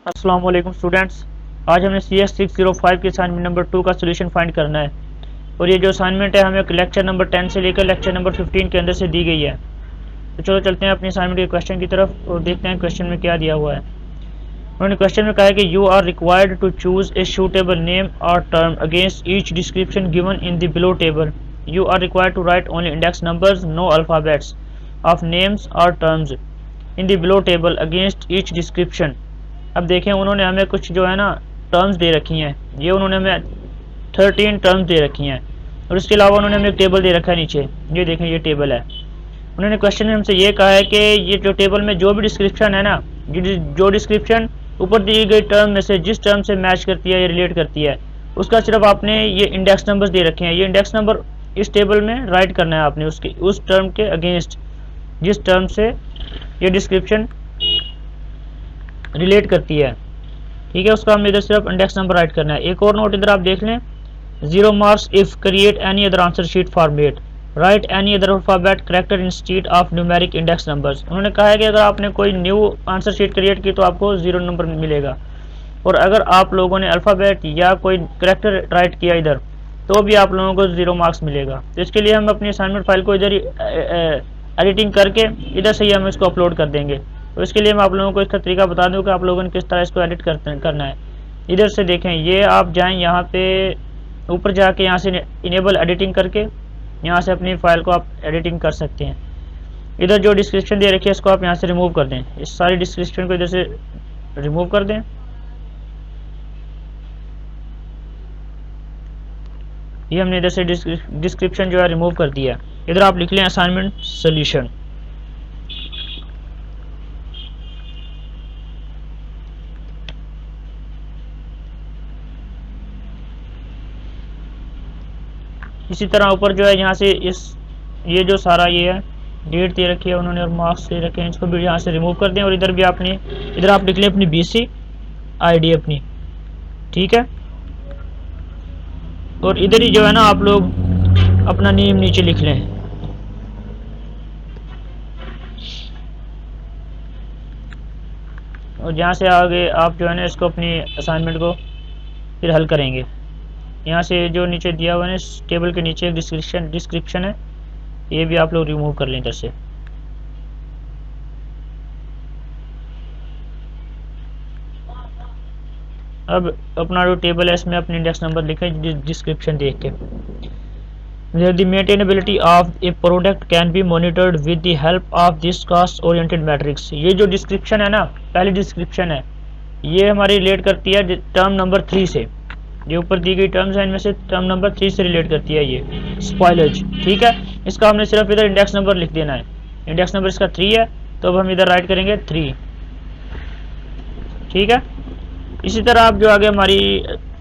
अस्सलाम वालेकुम स्टूडेंट्स। आज हमें CS605 के असाइनमेंट नंबर 2 का सोल्यूशन फाइंड करना है और ये जो असाइनमेंट है हमें लेक्चर नंबर 10 से लेकर लेक्चर नंबर 15 के अंदर से दी गई है। तो चलो चलते हैं अपने असाइनमेंट के क्वेश्चन की तरफ और देखते हैं क्वेश्चन में क्या दिया हुआ है। उन्होंने क्वेश्चन में कहा है कि you are required to choose a suitable name or term against each description given in the below table. You are required to write only index numbers, no alphabets of names or terms in the below table against each description. अब देखें उन्होंने हमें कुछ जो है ना terms दे रखी हैं। ये उन्होंने हमें 13 टर्म्स दे रखी हैं और इसके अलावा उन्होंने हमें एक टेबल दे रखा है नीचे। ये देखें ये टेबल है। उन्होंने क्वेश्चन में हमसे ये कहा है कि ये जो टेबल में जो भी डिस्क्रिप्शन है ना, जो डिस्क्रिप्शन ऊपर दी गई टर्म में से जिस टर्म से मैच करती है या रिलेट करती है उसका सिर्फ आपने ये इंडेक्स नंबर्स दे रखे हैं। ये इंडेक्स नंबर इस टेबल में राइट करना है आपने उसके उस टर्म के अगेंस्ट जिस टर्म से ये डिस्क्रिप्शन रिलेट करती है। ठीक है, उसका हमने इधर सिर्फ इंडेक्स नंबर राइट करना है। एक और नोट इधर आप देख लें, 0 marks if create any other answer sheet format, right any other alphabet character instead of numeric index numbers. उन्होंने कहा है कि अगर आपने कोई न्यू आंसर शीट क्रिएट की तो आपको 0 नंबर मिलेगा और अगर आप लोगों ने अल्फ़ाबेट या कोई करेक्टर राइट किया इधर तो भी आप लोगों को 0 मार्क्स मिलेगा। तो इसके लिए हम अपनी असाइनमेंट फाइल को इधर ही एडिटिंग करके इधर से ही हम इसको अपलोड कर देंगे। तो इसके लिए मैं आप लोगों को इसका तरीका बता दूं कि आप लोगों ने किस तरह इसको एडिट करना है। इधर से देखें, ये आप जाएं यहाँ पे ऊपर जाके यहाँ से इनेबल एडिटिंग करके यहाँ से अपनी फाइल को आप एडिटिंग कर सकते हैं। इधर जो डिस्क्रिप्शन दे रखी है इसको आप यहाँ से रिमूव कर दें। इस सारी डिस्क्रिप्शन को इधर से रिमूव कर दें। ये हमने इधर से डिस्क्रिप्शन जो है रिमूव कर दिया। इधर आप लिख लें असाइनमेंट सोल्यूशन। इसी तरह ऊपर जो है यहाँ से ये जो सारा ये है डेट दे रखी है उन्होंने और मार्क्स दे रखे हैं, इसको भी यहाँ से रिमूव कर दें और इधर भी आपने इधर आप लिख लें अपनी BC ID अपनी। ठीक है, और इधर ही जो है ना आप लोग अपना नेम नीचे लिख लें। और यहाँ से आगे आप जो है ना इसको अपनी असाइनमेंट को फिर हल करेंगे। यहाँ से जो नीचे दिया हुआ है इस टेबल के नीचे एक डिस्क्रिप्शन है, ये भी आप लोग रिमूव कर लें इधर से। अब अपना जो टेबल है इसमें अपने इंडेक्स नंबर लिखें डिस्क्रिप्शन देख के। The maintainability of a product can be monitored with the help of this cost oriented matrix। ये जो डिस्क्रिप्शन है ना, पहली डिस्क्रिप्शन है, ये हमारी रिलेट करती है टर्म नंबर 3 से। जो ऊपर दी गई टर्म्स है इनमें से टर्म नंबर 3 से रिलेट करती है ये स्पॉइलेज। ठीक है, इसका हमने सिर्फ इधर इंडेक्स नंबर लिख देना है। इंडेक्स नंबर इसका 3 है तो अब हम इधर राइट करेंगे 3। ठीक है, इसी तरह आप जो आगे हमारी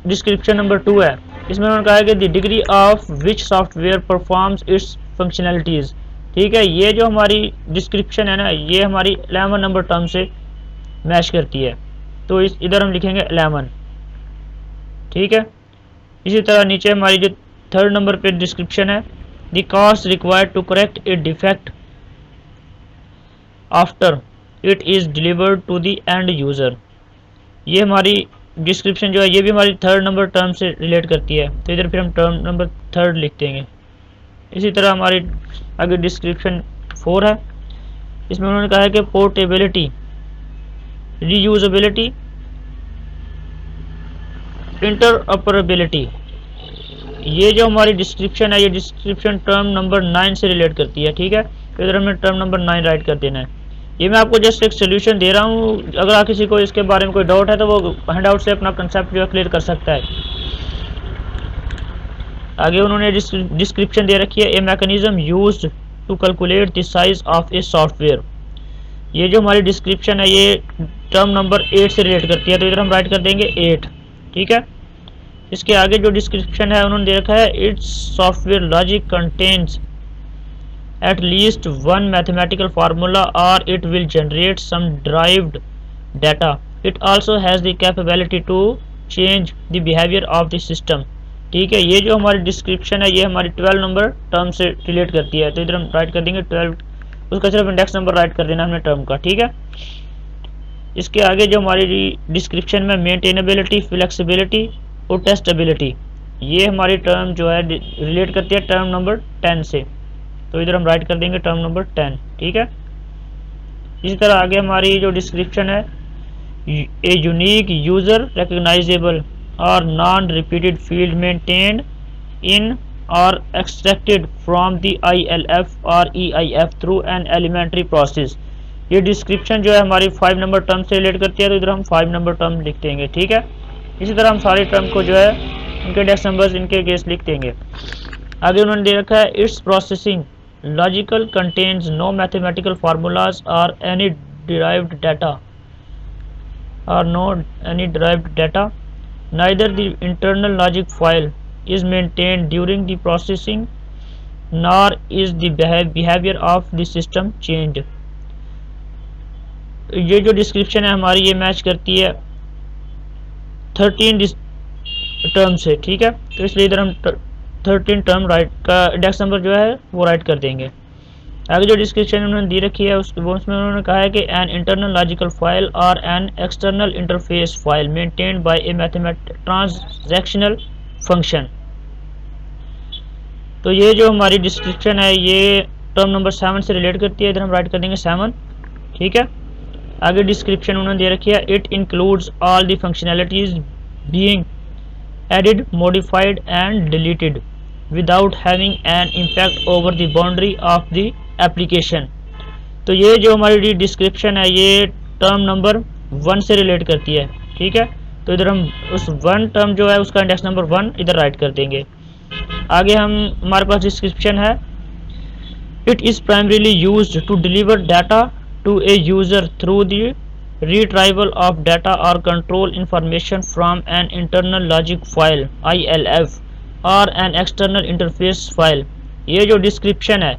डिस्क्रिप्शन नंबर 2 है, इसमें उन्होंने कहा है कि the degree of which software performs it's functionalities. ठीक है, ये जो हमारी डिस्क्रिप्शन है ना ये हमारी 11 नंबर टर्म से मैच करती है तो इधर हम लिखेंगे 11। ठीक है, इसी तरह नीचे हमारी जो 3rd नंबर पे डिस्क्रिप्शन है, the cost required to correct a defect after it is delivered to the end user. ये हमारी डिस्क्रिप्शन जो है ये भी हमारी 3rd नंबर टर्म से रिलेट करती है तो इधर फिर हम टर्म नंबर 3rd लिख देंगे। इसी तरह हमारी आगे डिस्क्रिप्शन 4 है, इसमें उन्होंने कहा है कि पोर्टेबिलिटी, रीयूजेबिलिटी, इंटरऑपरेबिलिटी। ये जो हमारी डिस्क्रिप्शन है ये डिस्क्रिप्शन टर्म नंबर 9 से रिलेट करती है। ठीक है, तो इधर हमें टर्म नंबर 9 राइट कर देना है। ये मैं आपको जस्ट एक सोल्यूशन दे रहा हूँ, अगर आप किसी को इसके बारे में कोई डाउट है तो वो हैंड आउट से अपना कंसेप्ट जो है क्लियर कर सकता है। आगे उन्होंने डिस्क्रिप्शन दे रखी है, a mechanism used to calculate the size of a software. ये जो हमारी डिस्क्रिप्शन है ये टर्म नंबर 8 से रिलेट करती है तो इधर हम राइट कर देंगे 8। ठीक है, इसके आगे जो डिस्क्रिप्शन है उन्होंने दे रखा है, it's software logic contains at least one mathematical formula or it will generate some derived data. It also has the capability to change the behavior of the system। ठीक है, ये जो हमारी डिस्क्रिप्शन है ये हमारी 12 नंबर टर्म से relate करती है तो इधर हम राइट कर देंगे 12, उसका सिर्फ इंडेक्स नंबर राइट कर देना हमने टर्म का। ठीक है, इसके आगे जो हमारी डिस्क्रिप्शन में मेंटेनेबिलिटी, फ्लेक्सिबिलिटी और टेस्टेबिलिटी, ये हमारी टर्म जो है रिलेट करती है टर्म नंबर 10 से। तो इधर हम राइट कर देंगे टर्म नंबर 10, ठीक है। इसी तरह आगे हमारी जो डिस्क्रिप्शन है, ए यूनिक यूजर रिकग्नाइजेबल और non repeated field maintained in और एक्सट्रैक्टेड फ्रॉम द ILF और EIF through an elementary process. ये डिस्क्रिप्शन जो है हमारी 5 नंबर टर्म से रिलेट करती है, तो इधर हम 5 नंबर टर्म लिख देंगे, ठीक है। इसी तरह हम सारे टर्म को जो है इनके इंडेक्स नंबर्स, इनके केस लिख देंगे। आगे उन्होंने दे रखा है it's processing logical contains no mathematical formulas or any derived data or no any derived data. Neither the internal logic file is maintained during the processing nor is the behavior of the system changed. ये जो description है हमारी ये match करती है 13 term से, ठीक है। तो इसलिए इधर हम 13 टर्म राइट का इंडेक्स नंबर जो है वो राइट कर देंगे। आगे जो डिस्क्रिप्शन उन्होंने दी रखी है उसमें उन्होंने कहा है कि एन इंटरनल लॉजिकल फाइल और an external interface file maintained by A mathematical transactional function. तो ये जो हमारी डिस्क्रिप्शन है ये टर्म नंबर 7 से रिलेट करती है, इधर हम राइट कर देंगे 7, ठीक है। आगे डिस्क्रिप्शन उन्होंने दे रखी है it includes all the functionalities being added, modified and deleted without having an impact over the boundary of the application. तो ये जो हमारी डिस्क्रिप्शन है ये टर्म नंबर 1 से रिलेट करती है, ठीक है। तो इधर हम उस 1 टर्म जो है उसका इंडेक्स नंबर 1 इधर राइट कर देंगे। आगे हमारे पास डिस्क्रिप्शन है it is primarily used to deliver data to a user through the retrieval of data or control information from an internal logic file ILF or an external interface file. ये जो description है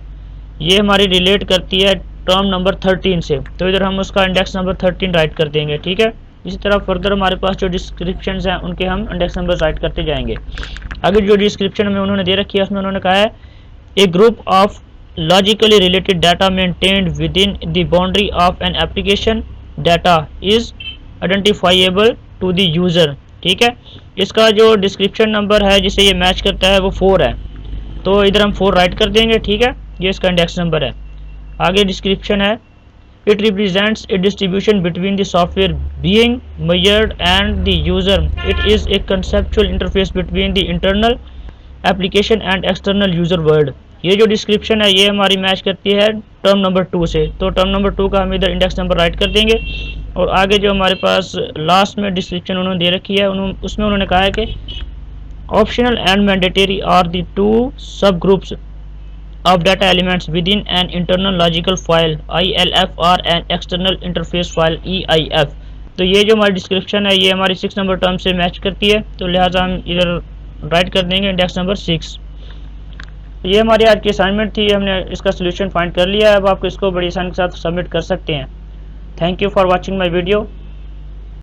ये हमारी relate करती है term number 13 से, तो इधर हम उसका इंडेक्स नंबर 13 राइट कर देंगे, ठीक है। इसी तरह फर्दर हमारे पास जो डिस्क्रिप्शंस हैं उनके हम इंडेक्स नंबर राइट करते जाएंगे। आगे जो डिस्क्रिप्शन में उन्होंने दे रखी है उसमें उन्होंने कहा है a group of logically related data maintained within the boundary of an application data is identifiable to the user, ठीक है। इसका जो डिस्क्रिप्शन नंबर है जिसे ये मैच करता है वो 4 है, तो इधर हम 4 राइट कर देंगे, ठीक है। ये इसका इंडेक्स नंबर है। आगे डिस्क्रिप्शन है it represents A distribution between the software being measured and the user. It is a conceptual interface between the internal application and external user world. ये जो डिस्क्रिप्शन है ये हमारी मैच करती है टर्म नंबर 2 से, तो टर्म नंबर 2 का हम इधर इंडेक्स नंबर राइट कर देंगे। और आगे जो हमारे पास लास्ट में डिस्क्रिप्शन उन्होंने दे रखी है उसमें उन्होंने कहा है कि optional and mandatory are the 2 sub groups of data elements within an internal logical file ILF और an external interface file EIF। तो ये जो हमारी डिस्क्रिप्शन है ये हमारी 6 नंबर टर्म से मैच करती है, तो लिहाजा हम इधर राइट कर देंगे इंडेक्स नंबर 6। तो ये हमारी आज की असाइनमेंट थी, हमने इसका सोल्यूशन फाइंड कर लिया है। अब आप इसको बड़ी आसानी के साथ सबमिट कर सकते हैं। Thank you for watching my video.